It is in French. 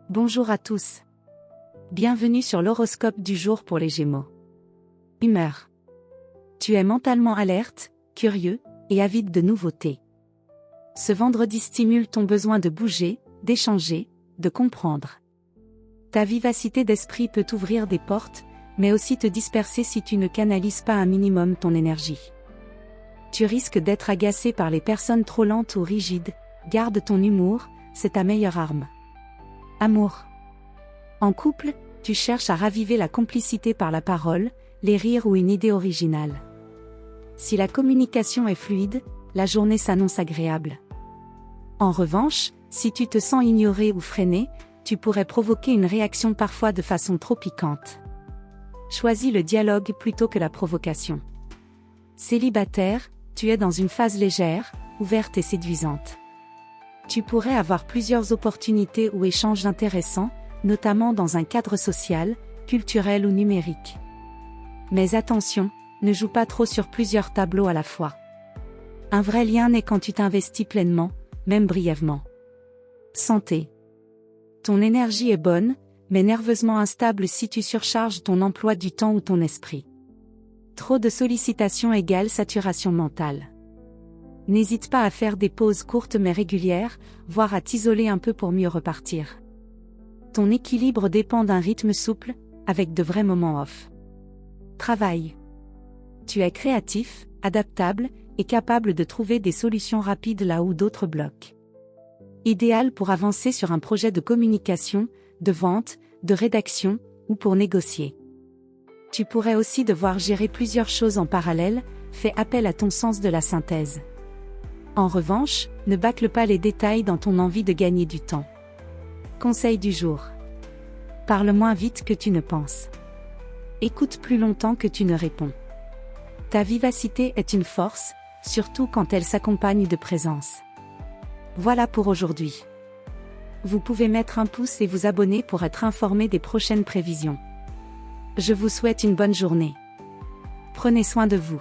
Bonjour à tous. Bienvenue sur l'horoscope du jour pour les Gémeaux. Humeur. Tu es mentalement alerte, curieux et avide de nouveautés. Ce vendredi stimule ton besoin de bouger, d'échanger, de comprendre. Ta vivacité d'esprit peut t'ouvrir des portes, mais aussi te disperser si tu ne canalises pas un minimum ton énergie. Tu risques d'être agacé par les personnes trop lentes ou rigides. Garde ton humour, c'est ta meilleure arme. Amour. En couple, tu cherches à raviver la complicité par la parole, les rires ou une idée originale. Si la communication est fluide, la journée s'annonce agréable. En revanche, si tu te sens ignoré ou freiné, tu pourrais provoquer une réaction parfois de façon trop piquante. Choisis le dialogue plutôt que la provocation. Célibataire, tu es dans une phase légère, ouverte et séduisante. Tu pourrais avoir plusieurs opportunités ou échanges intéressants, notamment dans un cadre social, culturel ou numérique. Mais attention, ne joue pas trop sur plusieurs tableaux à la fois. Un vrai lien naît quand tu t'investis pleinement, même brièvement. Santé. Ton énergie est bonne, mais nerveusement instable si tu surcharges ton emploi du temps ou ton esprit. Trop de sollicitations égale saturation mentale. N'hésite pas à faire des pauses courtes mais régulières, voire à t'isoler un peu pour mieux repartir. Ton équilibre dépend d'un rythme souple, avec de vrais moments off. Travail. Tu es créatif, adaptable, et capable de trouver des solutions rapides là où d'autres bloquent. Idéal pour avancer sur un projet de communication, de vente, de rédaction, ou pour négocier. Tu pourrais aussi devoir gérer plusieurs choses en parallèle, fais appel à ton sens de la synthèse. En revanche, ne bâcle pas les détails dans ton envie de gagner du temps. Conseil du jour. Parle moins vite que tu ne penses. Écoute plus longtemps que tu ne réponds. Ta vivacité est une force, surtout quand elle s'accompagne de présence. Voilà pour aujourd'hui. Vous pouvez mettre un pouce et vous abonner pour être informé des prochaines prévisions. Je vous souhaite une bonne journée. Prenez soin de vous.